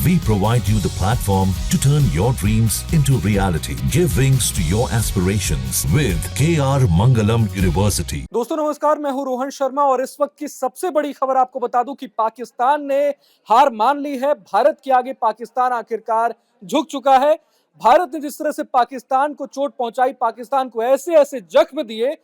We provide you the platform to turn your dreams into reality. Give wings to your aspirations with KR Mangalam University. दोस्तों नमस्कार, मैं हूं रोहन शर्मा और इस वक्त की सबसे बड़ी खबर आपको बता दूं कि पाकिस्तान ने हार मान ली है। भारत के आगे पाकिस्तान आखिरकार झुक चुका है। भारत ने जिस तरह से पाकिस्तान को चोट पहुंचाई, पाकिस्तान को ऐसे ऐसे जख्म दिए,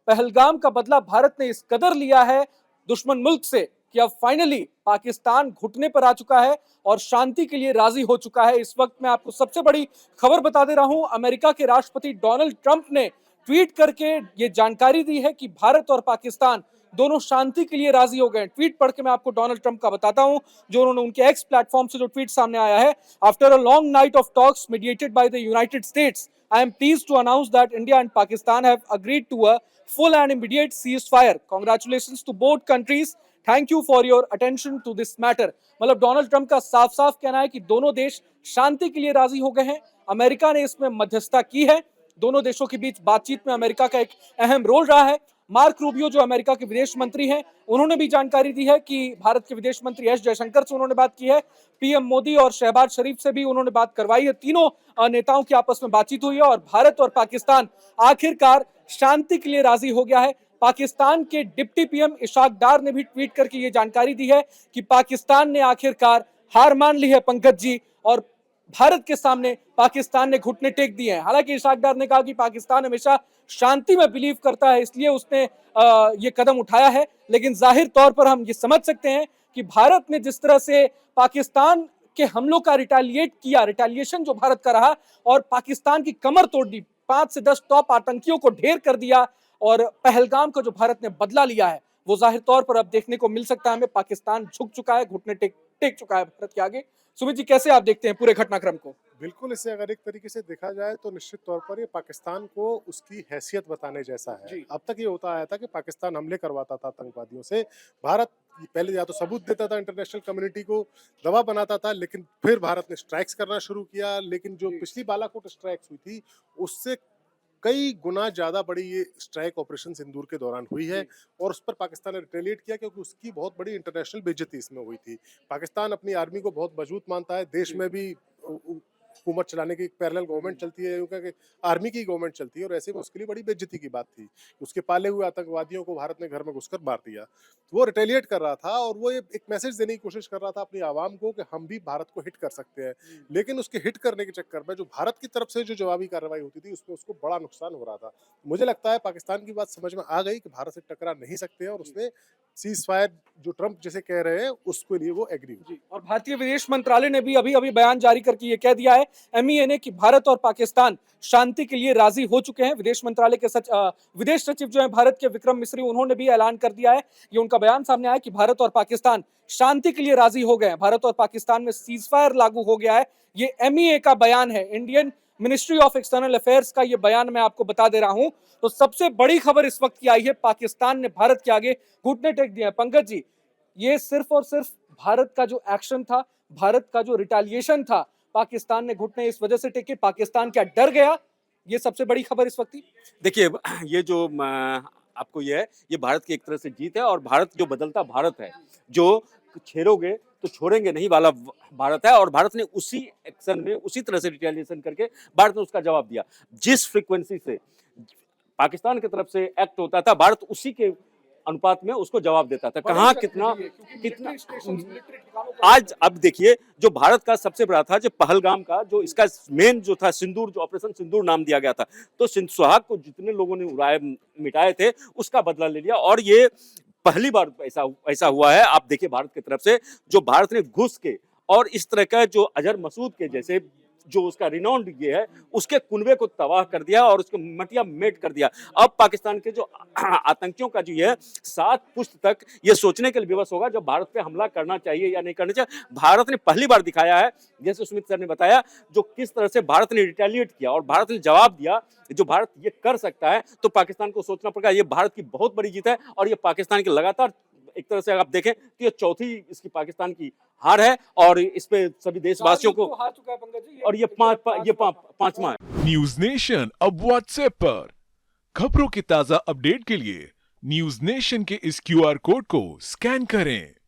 पहलगाम का बदला भारत ने इस कदर लिया है दुश्मन मुल्क से कि अब फाइनली पाकिस्तान घुटने पर आ चुका है और शांति के लिए राजी हो चुका है। इस वक्त मैं आपको सबसे बड़ी खबर बता दे रहा हूं, अमेरिका के राष्ट्रपति डोनाल्ड ट्रंप ने ट्वीट करके ये जानकारी दी है कि भारत और पाकिस्तान दोनों शांति के लिए राजी हो गए। ट्वीट पढ़ के मैं आपको डोनाल्ड ट्रंप का बताता हूं, जो उन्होंने उनके एक्स प्लेटफॉर्म से जो ट्वीट सामने आया है। After a long night of talks mediated by the United states, I am pleased to announce that India and Pakistan have agreed to a full and immediate ceasefire. Congratulations to both countries. Thank you for your attention to this matter. मतलब Donald Trump का साफ साफ कहना है कि दोनों देश शांति के लिए राजी हो गए हैं। अमेरिका ने इसमें मध्यस्थता की है। दोनों देशों के बीच बातचीत में अमेरिका का एक अहम रोल रहा है। मार्क रूबियो जो अमेरिका के विदेश मंत्री हैं, उन्होंने भी जानकारी दी है कि भारत के विदेश मंत्री एस जयशंकर से उन्होंने बात की है। पीएम मोदी और शहबाज शरीफ से भी उन्होंने बात करवाई है। तीनों नेताओं की आपस में बातचीत हुई है और भारत और पाकिस्तान आखिरकार शांति के लिए राजी हो गया है। पाकिस्तान के डिप्टी पीएम इशाक डार ने भी ट्वीट करके ये जानकारी दी है कि पाकिस्तान ने आखिरकार हार मान ली है पंकज जी, और भारत के सामने पाकिस्तान ने घुटने टेक दिए हैं। हालांकि इशाक डार ने कहा कि पाकिस्तान हमेशा शांति में बिलीव करता है, इसलिए उसने ये कदम उठाया है। लेकिन जाहिर तौर पर हम ये समझ सकते हैं कि भारत ने जिस तरह से पाकिस्तान के हमलों का रिटेलिएशन जो भारत का रहा और पाकिस्तान की कमर तोड़ दी, 5 से 10 टॉप आतंकियों को ढेर कर दिया और पहलगाम का जो भारत ने बदला लिया है, वो जाहिर तौर पर अब देखने को मिल सकता है हमें। पाकिस्तान झुक चुका है, घुटने टेक चुका है भारत के आगे। सुमित जी, कैसे आप देखते हैं पूरे घटनाक्रम को? बिल्कुल, इसे अगर एक तरीके से देखा जाए तो निश्चित तौर पर ये पाकिस्तान को उसकी हैसियत बताने जैसा है। अब तक ये होता आया था कि पाकिस्तान हमले करवाता था आतंकवादियों से, भारत पहले या तो सबूत देता था, इंटरनेशनल कम्युनिटी को दबाव बनाता था, लेकिन फिर भारत ने स्ट्राइक्स करना शुरू किया। लेकिन जो पिछली बालाकोट स्ट्राइक्स हुई थी, उससे कई गुना ज्यादा बड़ी ये स्ट्राइक ऑपरेशन सिंदूर के दौरान हुई है और उस पर पाकिस्तान ने रिटेलिएट किया, क्योंकि उसकी बहुत बड़ी इंटरनेशनल बेइज्जती इसमें हुई थी। पाकिस्तान अपनी आर्मी को बहुत मजबूत मानता है, देश में भी हुकूमत चलाने की एक पैरेलल गवर्नमेंट चलती है, क्योंकि आर्मी की गवर्नमेंट चलती है, और ऐसे में उसके लिए बड़ी बेइज्जती की बात थी। उसके पाले हुए आतंकवादियों को भारत ने घर में घुसकर मार दिया। तो वो रिटेलिएट कर रहा था और वो एक मैसेज देने की कोशिश कर रहा था अपनी आवाम को कि हम भी भारत को हिट कर सकते हैं। लेकिन उसके हिट करने के चक्कर में जो भारत की तरफ से जो जवाबी कार्रवाई होती थी, उसमें उसको बड़ा नुकसान हो रहा था। मुझे लगता है पाकिस्तान की बात समझ में आ गई कि भारत से टकरा नहीं सकते हैं और उसने सीज फायर जो ट्रंप जैसे कह रहे हैं उसके लिए वो एग्री हुई। और भारतीय विदेश मंत्रालय ने भी अभी बयान जारी करके ये कह दिया है एमईए ने कि भारत और पाकिस्तान शांति के लिए राजी हो चुके हैं। विदेश मंत्रालय के विदेश सचिव जो है भारत के विक्रम मिस्री, उन्होंने भी ऐलान कर दिया है, ये उनका बयान सामने आया कि भारत और पाकिस्तान शांति के लिए राजी हो गए हैं। भारत और पाकिस्तान में सीज फायर लागू हो गया है। ये एमईए का बयान है, Indian ministry of external affairs का ये बयान मैं आपको बता दे रहा हूं। तो सबसे बड़ी खबर इस वक्त की आई है, पाकिस्तान ने भारत के आगे घुटने टेक दिए हैं। पंकज जी, ये सिर्फ और सिर्फ भारत का जो एक्शन था, भारत का जो रिटेलिएशन था, पाकिस्तान ने घुटने इस वजह से टेके, पाकिस्तान क्या डर गया? ये सबसे बड़ी खबर इस वक्त की। देखिए, ये जो आपको ये है, ये भारत की एक तरह से जीत है और भारत जो बदलता भारत है, जो छेड़ोगे तो छोड़ेंगे नहीं वाला भारत है, और भारत ने उसी एक्शन में उसी तरह से रिटेलिएशन करके भारत ने उसका जवाब दिया। जिस फ्रीक्वेंसी से पाकिस्तान की तरफ से एक्ट होता था, भारत उसी के अनुपात में उसको जवाब देता था। कहाँ कितना आज अब देखिए, जो भारत का सबसे बड़ा था, जो पहलगाम का जो इसका मेन जो था सिंदूर, जो ऑपरेशन सिंदूर नाम दिया गया था, तो सुहाग को जितने लोगों ने उड़ाए मिटाए थे, उसका बदला ले लिया। और ये पहली बार ऐसा हुआ है। आप देखिए, भारत की तरफ से जो भारत ने घुस के और इस तरह का जो अजहर मसूद के जैसे जो उसका रिनाउंड ये है, उसके कुनबे को तबाह कर दिया और उसको मटिया मेट कर दिया। अब पाकिस्तान के जो आतंकियों का जो है 7 पुश्त तक ये सोचने के लिए विवश होगा जब भारत पे हमला करना चाहिए या नहीं करना चाहिए। भारत ने पहली बार दिखाया है, जैसे सुमित सर ने बताया, जो किस तरह से भारत ने रिटेलिएट किया और भारत ने जवाब दिया। जो भारत ये कर सकता है, तो पाकिस्तान को सोचना पड़ेगा। ये भारत की बहुत बड़ी जीत है और ये पाकिस्तान की लगातार एक तरह से आप देखें तो ये चौथी इसकी पाकिस्तान की हार है और इस पे सभी देशवासियों को हार चुका है पंकज जी, और ये पांचवा है। न्यूज नेशन अब व्हाट्सएप पर खबरों की ताजा अपडेट के लिए न्यूज नेशन के इस क्यूआर कोड को स्कैन करें।